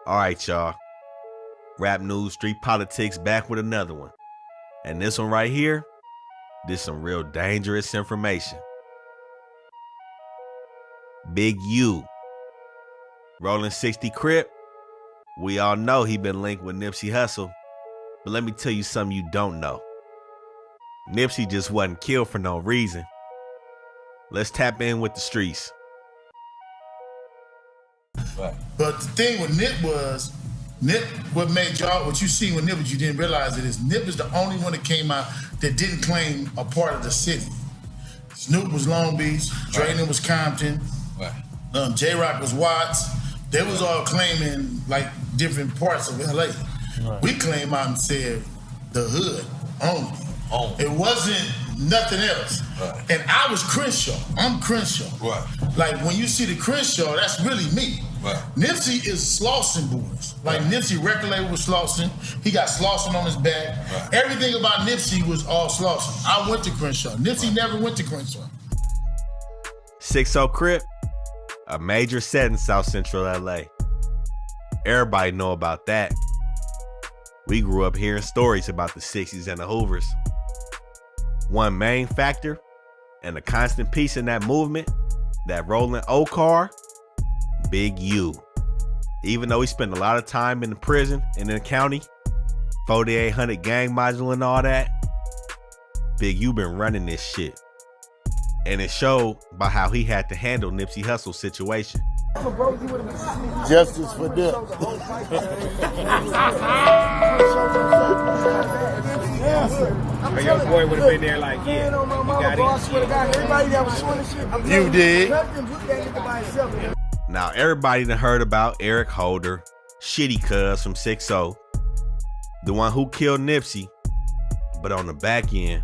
All right, y'all. Rap news, street politics, back with another one. And this one right here, this some real dangerous information. Big U, Rolling 60 Crip. We all know he been linked with Nipsey Hussle, but let me tell you something you don't know. Nipsey just wasn't killed for no reason. Let's tap in with the streets. But the thing with Nip was, what made y'all, what you seen with Nip, but you didn't realize it is Nip is the only one that came out that didn't claim a part of the city. Snoop was Long Beach, Drayton was Compton, J-Rock was Watts. They was all claiming like different parts of LA. Right. We came out and said the hood only. It wasn't nothing else. Right. And I was Crenshaw. I'm Crenshaw. Right. Like when you see the Crenshaw, that's really me. Right. Nipsey is Slauson boys. Like Nipsey record label was Slauson. He got Slauson on his back. Right. Everything about Nipsey was all Slauson. I went to Crenshaw. Nipsey never went to Crenshaw. 60 Crip, a major set in South Central LA. Everybody know about that. We grew up hearing stories about the 60s and the Hoovers. One main factor and a constant piece in that movement, that rolling O car, Big U. Even though he spent a lot of time in the prison and in the county, 4800 gang module and all that, Big U been running this shit. And it showed by how he had to handle Nipsey Hussle's situation. Justice for Dip. Or your boy would have been there like, yeah, you got it. You did. Now everybody done heard about Eri Holder, Shitty Cuz from 60, the one who killed Nipsey. But on the back end,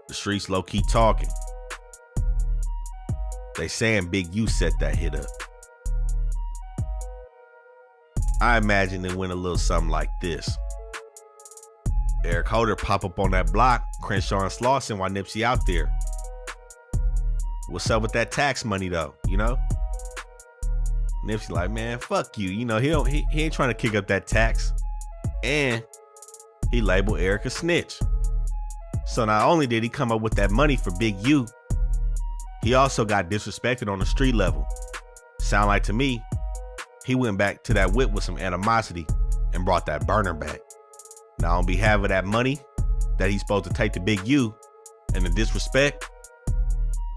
the streets low-key talking. They saying Big U set that hit up. I imagine it went a little something like this. Eri Holder pop up on that block, Crenshaw and Slauson while Nipsey out there. What's up with that tax money though, you know? Nipsey like, man, fuck you. You know, he ain't trying to kick up that tax. And he labeled Eric a snitch. So not only did he come up with that money for Big U, he also got disrespected on the street level. Sound like to me, he went back to that whip with some animosity and brought that burner back. Now on behalf of that money that he's supposed to take to Big U and the disrespect,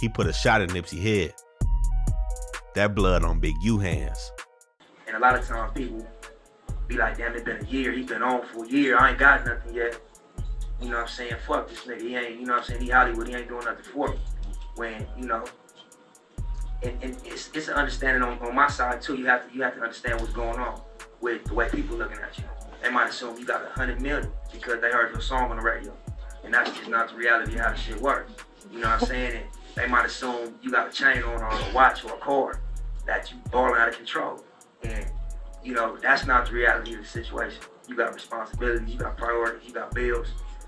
he put a shot in Nipsey's head. That blood on Big U hands. And a lot of times people be like, damn, it's been a year, he's been on for a year, I ain't got nothing yet. You know what I'm saying? Fuck this nigga, he ain't, you know what I'm saying, he Hollywood, he ain't doing nothing for me. When, you know, and it's an understanding on my side too. You have to understand what's going on with the way people looking at you. They might assume you got 100 million because they heard your song on the radio. And that's just not the reality of how the shit works. You know what I'm saying? And they might assume you got a chain on or a watch or a car that you balling out of control. And, you know, that's not the reality of the situation. You got responsibilities, you got priorities, you got bills,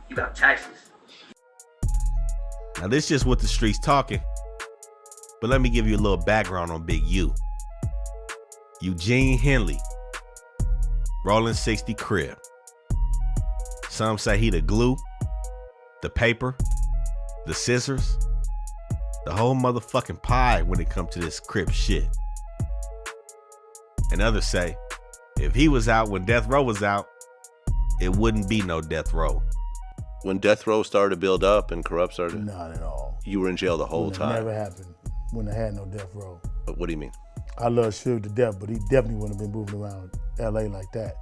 you got taxes. Now this is just what the streets talking, but let me give you a little background on Big U. Eugene Henley, Rolling 60 Crip. Some say he the glue, the paper, the scissors, the whole motherfucking pie when it comes to this Crip shit. And others say, if he was out when Death Row was out, it wouldn't be no Death Row. When Death Row started to build up and Corrupt started? Not at all. You were in jail the whole time? It never happened when I had no Death Row. But what do you mean? I love Suge to death, but he definitely wouldn't have been moving around LA like that.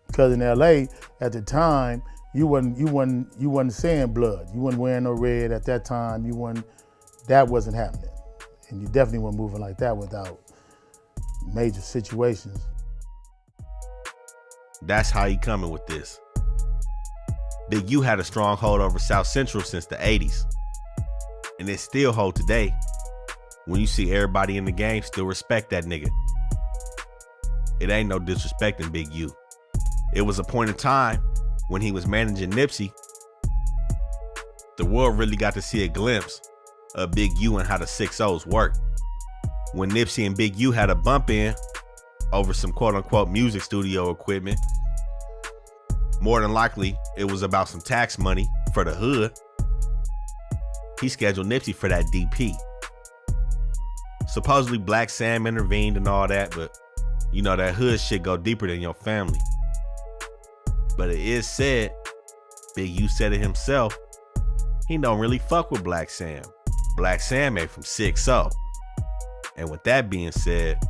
Because in LA, at the time, you wasn't saying blood. You wasn't wearing no red at that time. That wasn't happening. And you definitely weren't moving like that without major situations. That's how he coming with this. Big U had a strong hold over South Central since the 80s. And it still hold today when you see everybody in the game still respect that nigga. It ain't no disrespecting Big U. It was a point in time when he was managing Nipsey. The world really got to see a glimpse of Big U and how the 6-0s work. When Nipsey and Big U had a bump in, over some quote-unquote music studio equipment. More than likely, it was about some tax money for the hood. He scheduled Nipsey for that DP. Supposedly Black Sam intervened and all that, but you know that hood shit go deeper than your family. But it is said, Big U said it himself, he don't really fuck with Black Sam. Black Sam ain't from 6-0. And with that being said,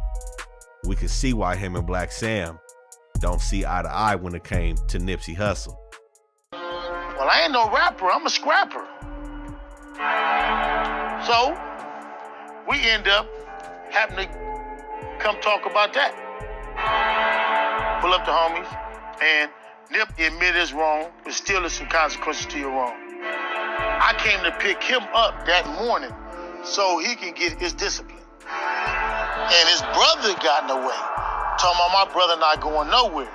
we can see why him and Black Sam don't see eye to eye when it came to Nipsey Hussle. Well, I ain't no rapper, I'm a scrapper. So, we end up having to come talk about that. Pull up the homies, and Nip admit it's wrong, but still there's some consequences to your wrong. I came to pick him up that morning so he can get his discipline. And his brother got in the way, talking about my brother not going nowhere.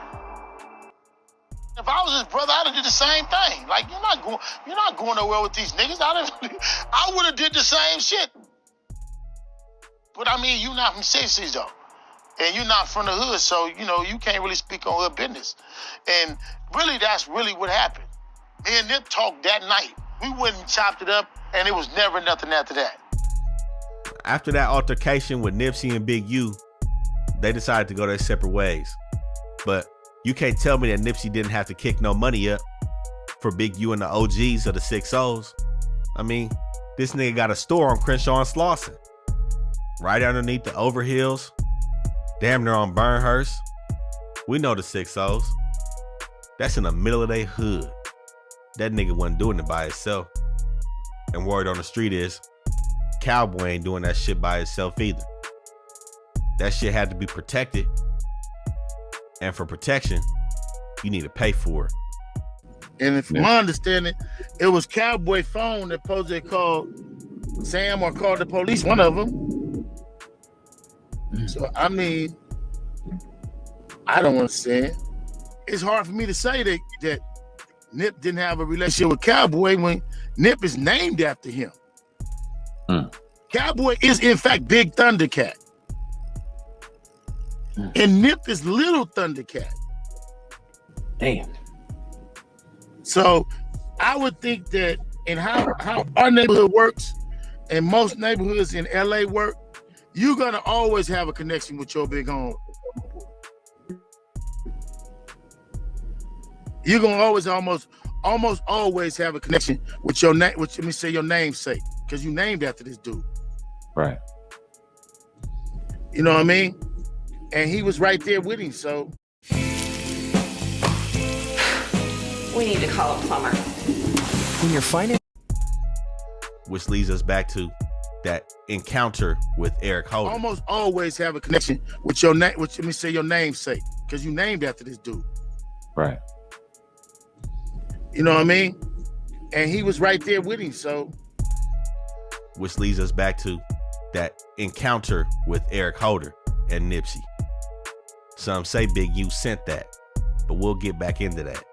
If I was his brother, I'd have did the same thing. Like, you're not going nowhere with these niggas. I would have did the same shit. But I mean, you not from 60s though. And you're not from the hood, so, you can't really speak on hood business. And really, that's really what happened. Me and Nip talked that night. We went and chopped it up, and it was never nothing after that. After that altercation with Nipsey and Big U, they decided to go their separate ways. But you can't tell me that Nipsey didn't have to kick no money up for Big U and the OGs of the 6-0s. I mean, this nigga got a store on Crenshaw and Slauson, right underneath the Overhills, damn near on Burnhurst. We know the 6-0s. That's in the middle of their hood. That nigga wasn't doing it by himself. And word on the street is, Cowboy ain't doing that shit by himself either. That shit had to be protected. And for protection, you need to pay for it. And from my understanding, it was Cowboy phone that supposedly called Sam or called the police, one of them. So, I mean, I don't understand. It's hard for me to say that Nip didn't have a relationship with Cowboy when Nip is named after him. Cowboy is, in fact, Big Thundercat. And Nip is Little Thundercat. Damn. So I would think that in how our neighborhood works and most neighborhoods in LA work, you're gonna always have a connection with your big home. You're gonna almost always have a connection with your name, let me say your namesake, because you named after this dude. Right. You know what I mean? And he was right there with him, so. We need to call a plumber. When you're finding. Which leads us back to that encounter with Eri Holder. Almost always have a connection with your name, let me say your namesake, because you named after this dude. Right. You know what I mean? And he was right there with him, so. Which leads us back to that encounter with Eri Holder and Nipsey. Some say Big U sent that, but we'll get back into that.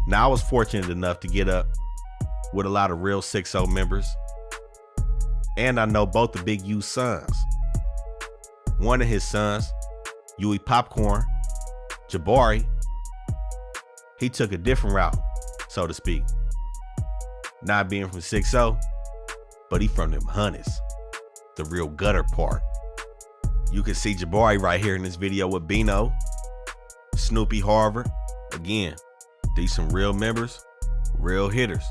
Now, I was fortunate enough to get up with a lot of real 6-0 members, and I know both of Big U's sons. One of his sons, Huey Popcorn, Jabari, he took a different route, so to speak. Not being from 6-0, but he from them hunnids, the real gutter part. You can see Jabari right here in this video with Bino, Snoopy Harvard. Again, these some real members, real hitters.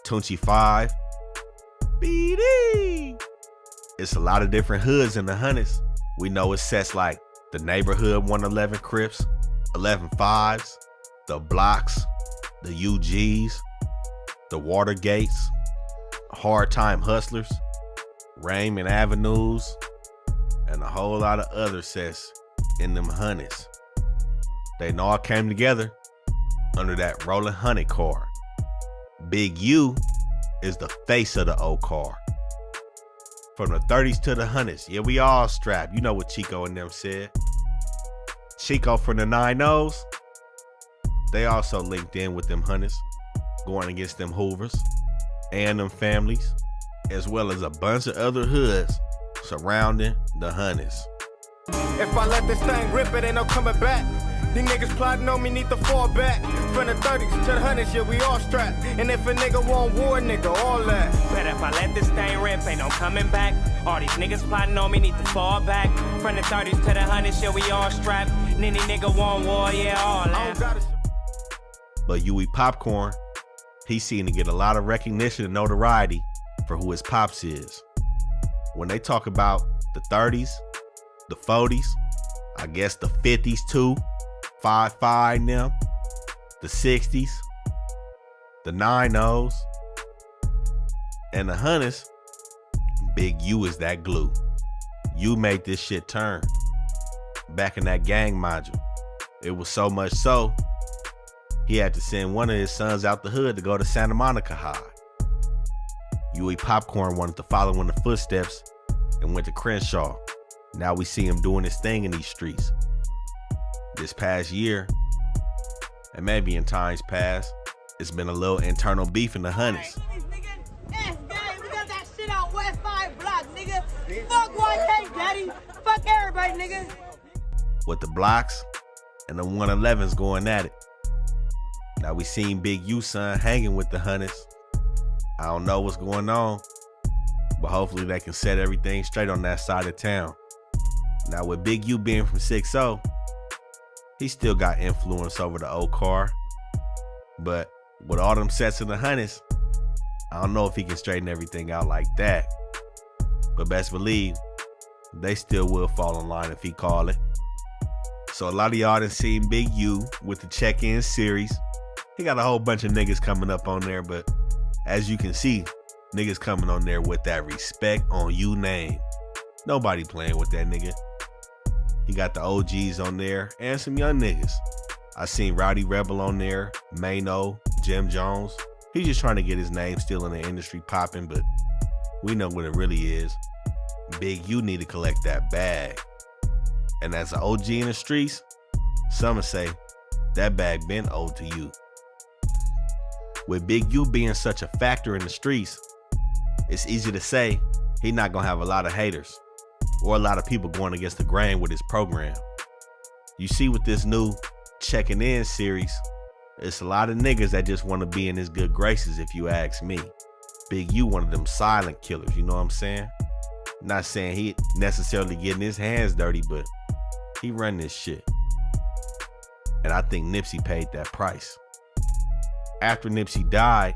Tunchi 5, BD. It's a lot of different hoods in the hunnids. We know it's sets like the Neighborhood 111 Crips, 11 5s, the Blocks, the UGs, the Watergates, Hard Time Hustlers, Raymond Avenues, and a whole lot of other sets in them hunnids. They all came together under that rolling honey car. Big U is the face of the old car. From the 30s to the hunnids, yeah, we all strapped. You know what Chico and them said. Chico from the 9-0s, they also linked in with them hunnids, going against them Hoovers and them families, as well as a bunch of other hoods surrounding the hunnids. If I let this thing rip, it ain't no coming back. These niggas plotting on me need to fall back. From the 30s to the 100s, yeah, we all strapped. And if a nigga want war, nigga, all that. But if I let this thing rip, ain't no coming back. All these niggas plotting on me need to fall back. From the 30s to the 100s, yeah, we all strapped. And any nigga want war, yeah, all that. But Huey Popcorn, he's seen to get a lot of recognition and notoriety for who his pops is. When they talk about the 30s, the 40s, I guess the 50s too, 5-5 and them, the 60s, the 90s, and the 100s, Big U is that glue. You made this shit turn. Back in that gang module, it was so much so, he had to send one of his sons out the hood to go to Santa Monica High. Huey Popcorn wanted to follow in the footsteps and went to Crenshaw. Now we see him doing his thing in these streets. This past year, and maybe in times past, it's been a little internal beef in the Honeys. We got that shit on West 5 block, nigga. Fuck YK, daddy. Fuck everybody, nigga. With the blocks and the 111s going at it. Now we seen Big U son hanging with the Honeys. I don't know what's going on, but hopefully they can set everything straight on that side of town. Now with Big U being from 6-0, he still got influence over the old car. But with all them sets in the Honeys, I don't know if he can straighten everything out like that. But best believe, they still will fall in line if he call it. So a lot of y'all done seen Big U with the check-in series. He got a whole bunch of niggas coming up on there, but as you can see, niggas coming on there with that respect on you name. Nobody playing with that nigga. He got the OGs on there and some young niggas. I seen Rowdy Rebel on there, Mano, Jim Jones. He's just trying to get his name still in the industry popping, but we know what it really is. Big U need to collect that bag. And as an OG in the streets, some would say that bag been owed to you. With Big U being such a factor in the streets, it's easy to say he not gonna have a lot of haters or a lot of people going against the grain with his program. You see with this new checking in series, it's a lot of niggas that just want to be in his good graces if you ask me. Big U one of them silent killers, you know what I'm saying? Not saying he necessarily getting his hands dirty, but he run this shit. And I think Nipsey paid that price. After Nipsey died,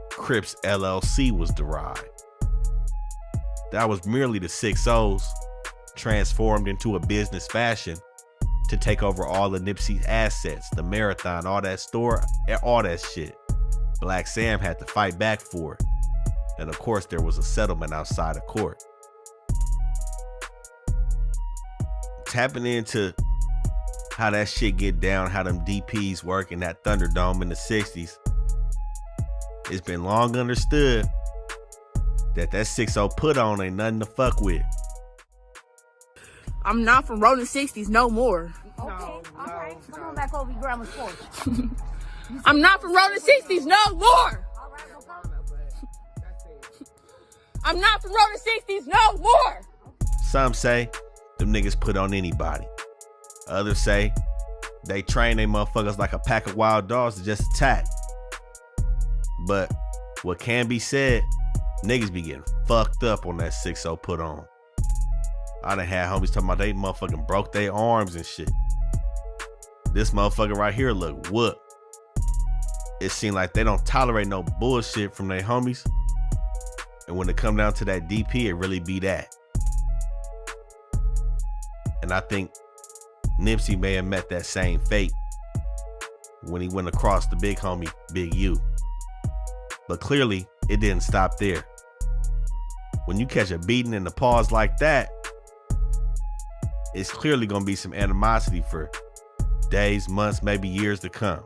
Crips LLC was derived. That was merely the 6-0s transformed into a business fashion to take over all of Nipsey's assets, the marathon, all that store, all that shit. Black Sam had to fight back for it. And of course, there was a settlement outside of court. Tapping into how that shit get down, how them DPs work in that Thunderdome in the 60s, it's been long understood that 6-0 put on ain't nothing to fuck with. I'm not from rolling 60s no more. Okay. Come on back over your grandma's porch. I'm not from rolling 60s no more. I'm not from rolling 60s no more. Some say them niggas put on anybody. Others say they train they motherfuckers like a pack of wild dogs to just attack. But what can be said, niggas be getting fucked up on that 6-0 put on. I done had homies talking about they motherfucking broke their arms and shit. This motherfucker right here look whooped. It seemed like they don't tolerate no bullshit from their homies. And when it come down to that DP, it really be that. And I think Nipsey may have met that same fate when he went across the big homie, Big U. But clearly, it didn't stop there. When you catch a beating in the paws like that, it's clearly gonna be some animosity for days, months, maybe years to come.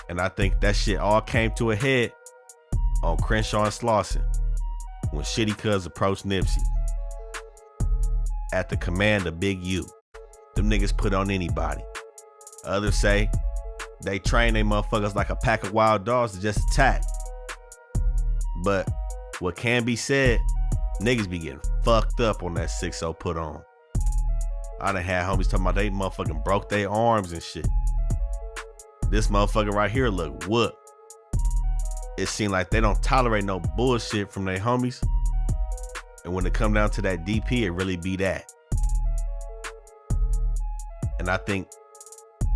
And I think that shit all came to a head on Crenshaw and Slauson when Shitty Cuz approached Nipsey. At the command of Big U, them niggas put on anybody. Others say they train they motherfuckers like a pack of wild dogs to just attack. But what can be said, niggas be getting fucked up on that 6-0 put on. I done had homies talking about they motherfucking broke their arms and shit. This motherfucker right here look whoop. It seemed like they don't tolerate no bullshit from their homies. And when it come down to that DP, it really be that. And I think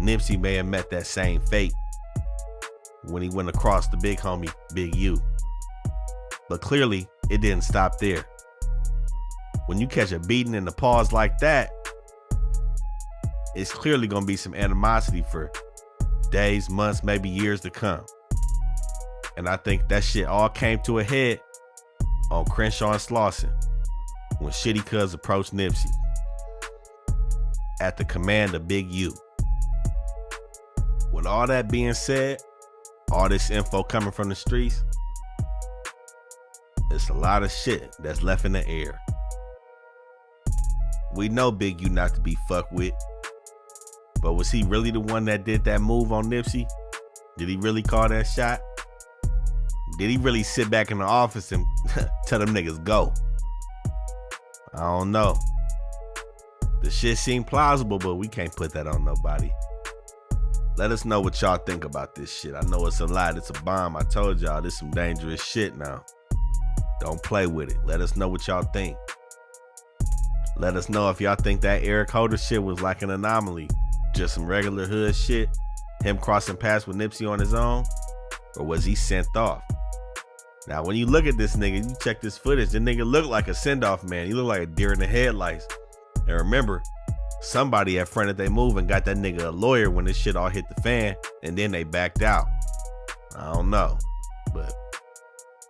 Nipsey may have met that same fate when he went across the big homie, Big U. But clearly, it didn't stop there. When you catch a beating in the paws like that, it's clearly gonna be some animosity for days, months, maybe years to come. And I think that shit all came to a head on Crenshaw and Slauson when Shitty Cuz approached Nipsey at the command of Big U. With all that being said, all this info coming from the streets, it's a lot of shit that's left in the air. We know Big U not to be fucked with, but was he really the one that did that move on Nipsey? Did he really call that shot? Did he really sit back in the office and tell them niggas go? I don't know. The shit seemed plausible, but we can't put that on nobody. Let us know what y'all think about this shit. I know it's a lot. It's a bomb. I told y'all this some dangerous shit now. Don't play with it. Let us know what y'all think. Let us know if y'all think that Eri Holder shit was like an anomaly. Just some regular hood shit. Him crossing paths with Nipsey on his own. Or was he sent off? Now, when you look at this nigga, you check this footage, the nigga look like a send-off man. He look like a deer in the headlights. And remember, somebody had fronted they move and got that nigga a lawyer when this shit all hit the fan, and then they backed out. I don't know. But,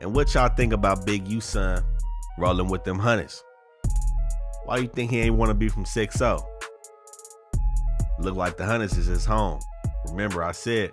and what y'all think about Big U son rolling with them hundreds? Why you think he ain't want to be from 6-0? Look like the hundreds is his home. Remember, I said